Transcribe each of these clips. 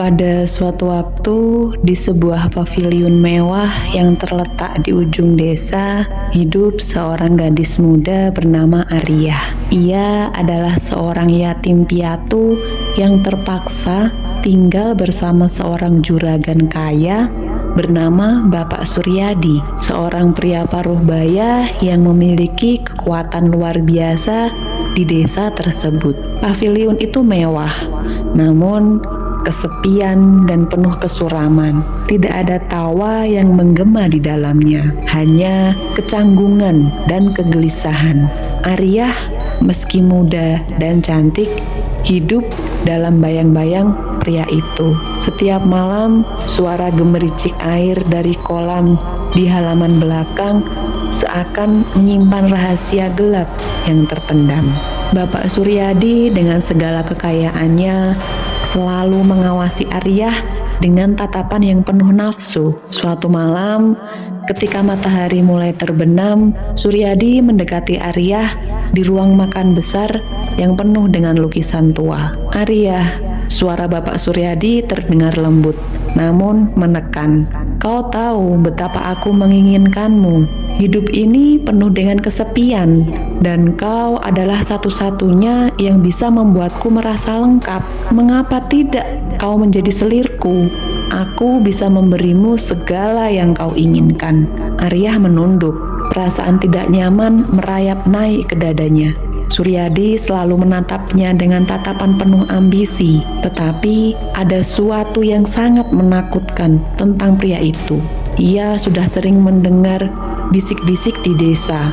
Pada suatu waktu, di sebuah paviliun mewah yang terletak di ujung desa, hidup seorang gadis muda bernama Arya. Ia adalah seorang yatim piatu yang terpaksa tinggal bersama seorang juragan kaya bernama Bapak Suryadi, seorang pria paruh baya yang memiliki kekuatan luar biasa di desa tersebut. Paviliun itu mewah, namun kesepian dan penuh kesuraman. Tidak ada tawa yang menggema di dalamnya, hanya kecanggungan dan kegelisahan. Arya, meski muda dan cantik, hidup dalam bayang-bayang pria itu. Setiap malam, suara gemericik air dari kolam di halaman belakang seakan menyimpan rahasia gelap yang terpendam. Bapak Suryadi dengan segala kekayaannya selalu mengawasi Arya dengan tatapan yang penuh nafsu. Suatu malam, ketika matahari mulai terbenam, Suryadi mendekati Arya di ruang makan besar yang penuh dengan lukisan tua. "Arya," suara Bapak Suryadi terdengar lembut, namun menekan. "Kau tahu betapa aku menginginkanmu. Hidup ini penuh dengan kesepian, dan kau adalah satu-satunya yang bisa membuatku merasa lengkap. Mengapa tidak kau menjadi selirku? Aku bisa memberimu segala yang kau inginkan." Arya menunduk. Perasaan tidak nyaman merayap naik ke dadanya. Suryadi selalu menatapnya dengan tatapan penuh ambisi, tetapi ada sesuatu yang sangat menakutkan tentang pria itu. Ia sudah sering mendengar bisik-bisik di desa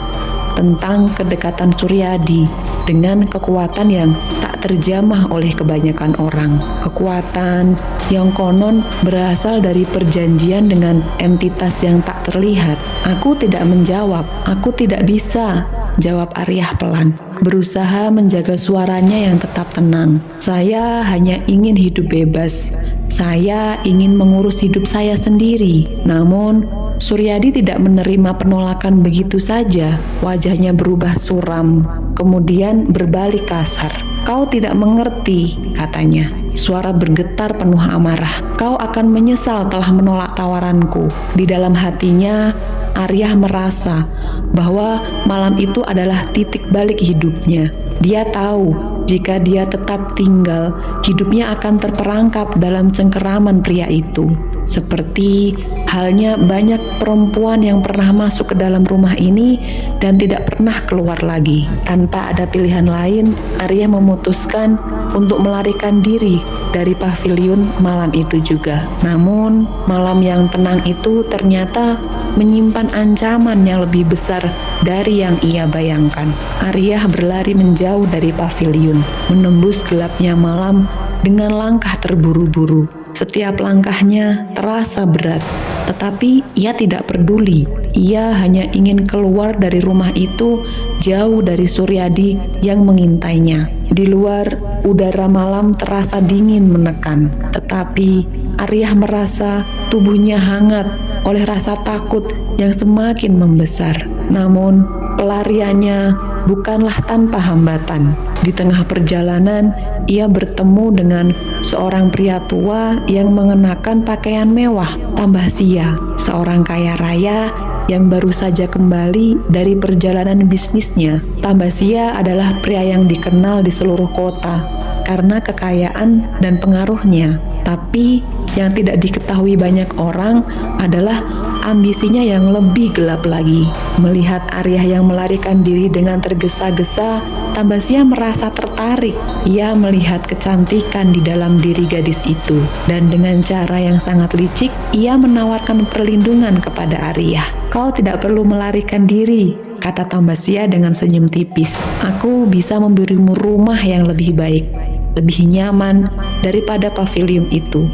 tentang kedekatan Suryadi dengan kekuatan yang tak terjamah oleh kebanyakan orang. Kekuatan yang konon berasal dari perjanjian dengan entitas yang tak terlihat. "Aku tidak menjawab, aku tidak bisa," jawab Arya pelan, berusaha menjaga suaranya yang tetap tenang. "Saya hanya ingin hidup bebas. Saya ingin mengurus hidup saya sendiri." Namun Suryadi tidak menerima penolakan begitu saja. Wajahnya berubah suram, kemudian berbalik kasar. "Kau tidak mengerti," katanya. Suara bergetar penuh amarah. "Kau akan menyesal telah menolak tawaranku." Di dalam hatinya, Arya merasa bahwa malam itu adalah titik balik hidupnya. Dia tahu jika dia tetap tinggal, hidupnya akan terperangkap dalam cengkeraman pria itu. Seperti halnya banyak perempuan yang pernah masuk ke dalam rumah ini dan tidak pernah keluar lagi. Tanpa ada pilihan lain, Arya memutuskan untuk melarikan diri dari paviliun malam itu juga. Namun, malam yang tenang itu ternyata menyimpan ancaman yang lebih besar dari yang ia bayangkan. Arya berlari menjauh dari paviliun, menembus gelapnya malam dengan langkah terburu-buru. Setiap langkahnya terasa berat, tetapi ia tidak peduli. Ia hanya ingin keluar dari rumah itu, jauh dari Suryadi yang mengintainya. Di luar, udara malam terasa dingin menekan, tetapi Arya merasa tubuhnya hangat oleh rasa takut yang semakin membesar. Namun, pelariannya bukanlah tanpa hambatan. Di tengah perjalanan, ia bertemu dengan seorang pria tua yang mengenakan pakaian mewah, Tambahsia, seorang kaya raya yang baru saja kembali dari perjalanan bisnisnya. Tambahsia adalah pria yang dikenal di seluruh kota karena kekayaan dan pengaruhnya. Tapi yang tidak diketahui banyak orang adalah ambisinya yang lebih gelap lagi. Melihat Arya yang melarikan diri dengan tergesa-gesa, Tambahsia merasa tertarik. Ia melihat kecantikan di dalam diri gadis itu, dan dengan cara yang sangat licik, ia menawarkan perlindungan kepada Arya. "Kau tidak perlu melarikan diri," kata Tambahsia dengan senyum tipis. "Aku bisa memberimu rumah yang lebih baik, lebih nyaman daripada paviliun itu.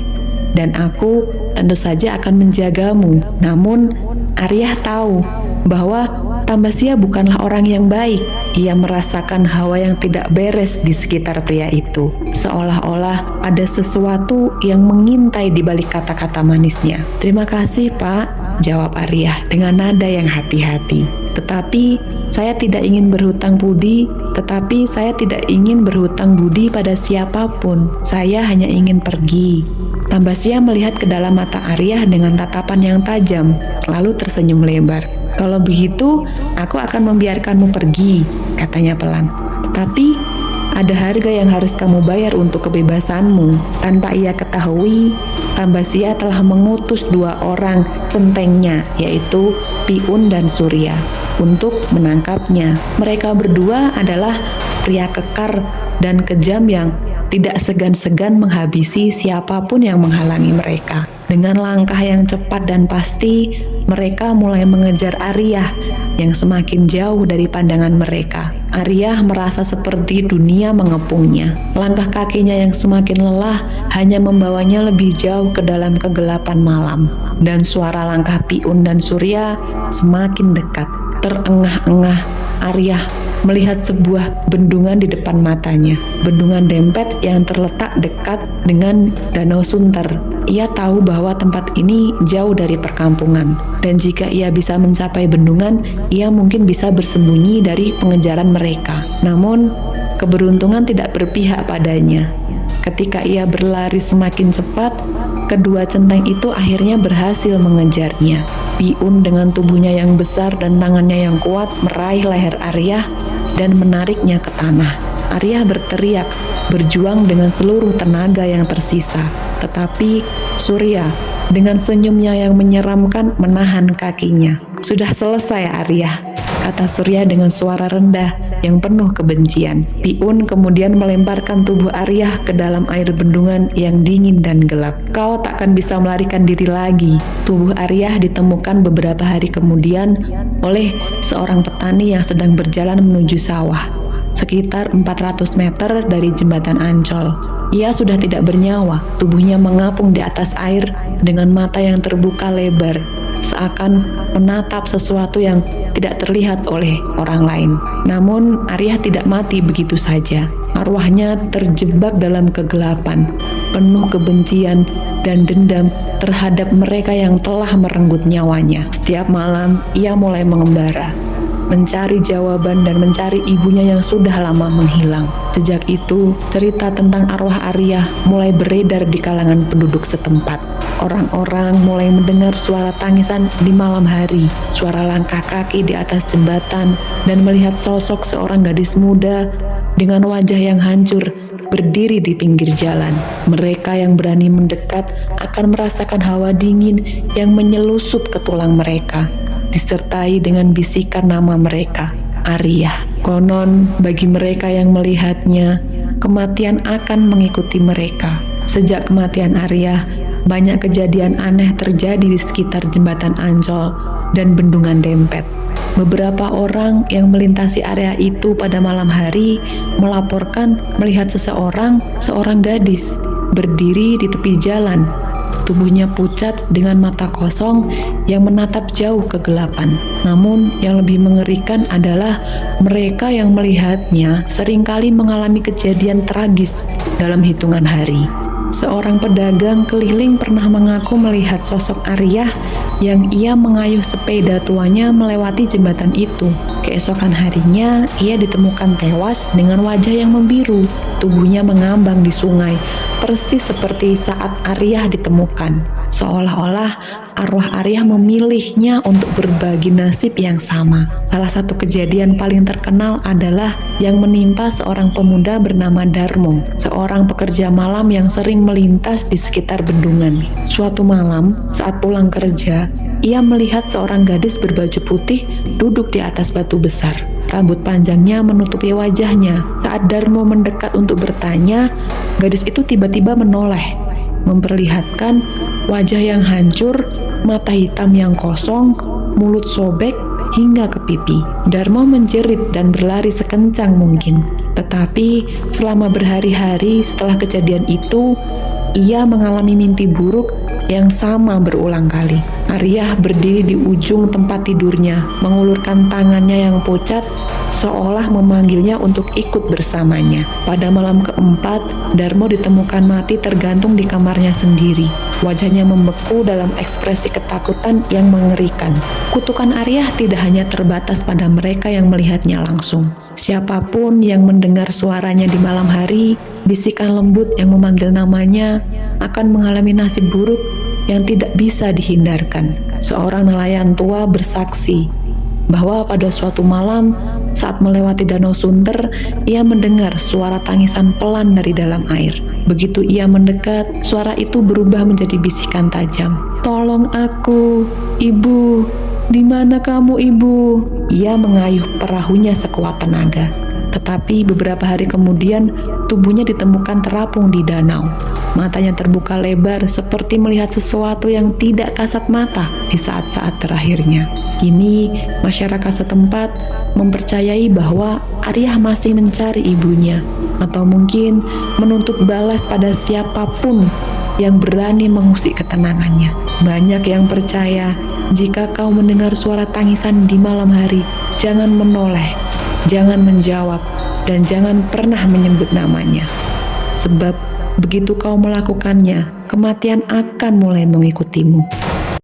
Dan aku tentu saja akan menjagamu." Namun Arya tahu bahwa Tambahsia bukanlah orang yang baik. Ia merasakan hawa yang tidak beres di sekitar pria itu. Seolah-olah ada sesuatu yang mengintai di balik kata-kata manisnya. "Terima kasih, Pak," jawab Arya dengan nada yang hati-hati. Tetapi Saya tidak ingin berhutang budi, tetapi saya tidak ingin berhutang budi pada siapapun. Saya hanya ingin pergi. Tambasia melihat ke dalam mata Arya dengan tatapan yang tajam, lalu tersenyum lebar. Kalau begitu, aku akan membiarkanmu pergi, katanya pelan. Tapi ada harga yang harus kamu bayar untuk kebebasanmu. Tanpa ia ketahui, Tambasia telah mengutus 2 orang centengnya, yaitu Piun dan Surya, untuk menangkapnya. Mereka berdua adalah pria kekar dan kejam yang tidak segan-segan menghabisi siapapun yang menghalangi mereka. Dengan langkah yang cepat dan pasti, mereka mulai mengejar Arya yang semakin jauh dari pandangan mereka. Arya merasa seperti dunia mengepungnya. Langkah kakinya yang semakin lelah hanya membawanya lebih jauh ke dalam kegelapan malam. Dan suara langkah Piun dan Surya semakin dekat. Terengah-engah, Arya melihat sebuah bendungan di depan matanya. Bendungan dempet yang terletak dekat dengan Danau Sunter. Ia tahu bahwa tempat ini jauh dari perkampungan, dan jika ia bisa mencapai bendungan, ia mungkin bisa bersembunyi dari pengejaran mereka. Namun, keberuntungan tidak berpihak padanya. Ketika ia berlari semakin cepat, kedua centeng itu akhirnya berhasil mengejarnya. Piun dengan tubuhnya yang besar dan tangannya yang kuat meraih leher Arya dan menariknya ke tanah. Arya berteriak, berjuang dengan seluruh tenaga yang tersisa. Tetapi Surya dengan senyumnya yang menyeramkan menahan kakinya. "Sudah selesai, Arya," kata Surya dengan suara rendah yang penuh kebencian. Piun kemudian melemparkan tubuh Arya ke dalam air bendungan yang dingin dan gelap. "Kau takkan bisa melarikan diri lagi." Tubuh Arya ditemukan beberapa hari kemudian oleh seorang petani yang sedang berjalan menuju sawah, sekitar 400 meter dari jembatan Ancol. Ia sudah tidak bernyawa, tubuhnya mengapung di atas air dengan mata yang terbuka lebar, seakan menatap sesuatu yang tidak terlihat oleh orang lain. Namun Arya tidak mati begitu saja. Arwahnya terjebak dalam kegelapan, penuh kebencian dan dendam terhadap mereka yang telah merenggut nyawanya. Setiap malam ia mulai mengembara, mencari jawaban dan mencari ibunya yang sudah lama menghilang. Sejak itu, cerita tentang arwah Arya mulai beredar di kalangan penduduk setempat. Orang-orang mulai mendengar suara tangisan di malam hari, suara langkah kaki di atas jembatan, dan melihat sosok seorang gadis muda dengan wajah yang hancur berdiri di pinggir jalan. Mereka yang berani mendekat akan merasakan hawa dingin yang menyelusup ke tulang mereka, disertai dengan bisikan nama mereka, Arya. Konon bagi mereka yang melihatnya, kematian akan mengikuti mereka. Sejak kematian Arya, banyak kejadian aneh terjadi di sekitar jembatan Ancol dan bendungan Dempet. Beberapa orang yang melintasi area itu pada malam hari melaporkan melihat seorang gadis berdiri di tepi jalan. Tubuhnya pucat dengan mata kosong yang menatap jauh kegelapan. Namun yang lebih mengerikan adalah mereka yang melihatnya seringkali mengalami kejadian tragis dalam hitungan hari. Seorang pedagang keliling pernah mengaku melihat sosok Arya yang ia mengayuh sepeda tuanya melewati jembatan itu. Keesokan harinya, ia ditemukan tewas dengan wajah yang membiru. Tubuhnya mengambang di sungai, persis seperti saat Arya ditemukan. Seolah-olah arwah Arya memilihnya untuk berbagi nasib yang sama. Salah satu kejadian paling terkenal adalah yang menimpa seorang pemuda bernama Darmo, seorang pekerja malam yang sering melintas di sekitar bendungan. Suatu malam, saat pulang kerja, ia melihat seorang gadis berbaju putih duduk di atas batu besar. Rambut panjangnya menutupi wajahnya. Saat Darmo mendekat untuk bertanya, gadis itu tiba-tiba menoleh, memperlihatkan wajah yang hancur, mata hitam yang kosong, mulut sobek hingga ke pipi. Darmo menjerit dan berlari sekencang mungkin. Tetapi selama berhari-hari setelah kejadian itu, ia mengalami mimpi buruk yang sama berulang kali. Arya berdiri di ujung tempat tidurnya, mengulurkan tangannya yang pucat, seolah memanggilnya untuk ikut bersamanya. Pada malam keempat, Darmo ditemukan mati tergantung di kamarnya sendiri. Wajahnya membeku dalam ekspresi ketakutan yang mengerikan. Kutukan Arya tidak hanya terbatas pada mereka yang melihatnya langsung. Siapapun yang mendengar suaranya di malam hari, bisikan lembut yang memanggil namanya, akan mengalami nasib buruk yang tidak bisa dihindarkan. Seorang nelayan tua bersaksi bahwa pada suatu malam saat melewati Danau Sunter, ia mendengar suara tangisan pelan dari dalam air. Begitu ia mendekat, suara itu berubah menjadi bisikan tajam. "Tolong aku, ibu. Di mana kamu, ibu?" Ia mengayuh perahunya sekuat tenaga. Tetapi beberapa hari kemudian, tubuhnya ditemukan terapung di danau. Matanya terbuka lebar seperti melihat sesuatu yang tidak kasat mata di saat-saat terakhirnya. Kini, masyarakat setempat mempercayai bahwa Arya masih mencari ibunya, atau mungkin menuntut balas pada siapapun yang berani mengusik ketenangannya. Banyak yang percaya jika kau mendengar suara tangisan di malam hari, jangan menoleh, jangan menjawab, dan jangan pernah menyebut namanya. Sebab begitu kau melakukannya, kematian akan mulai mengikutimu.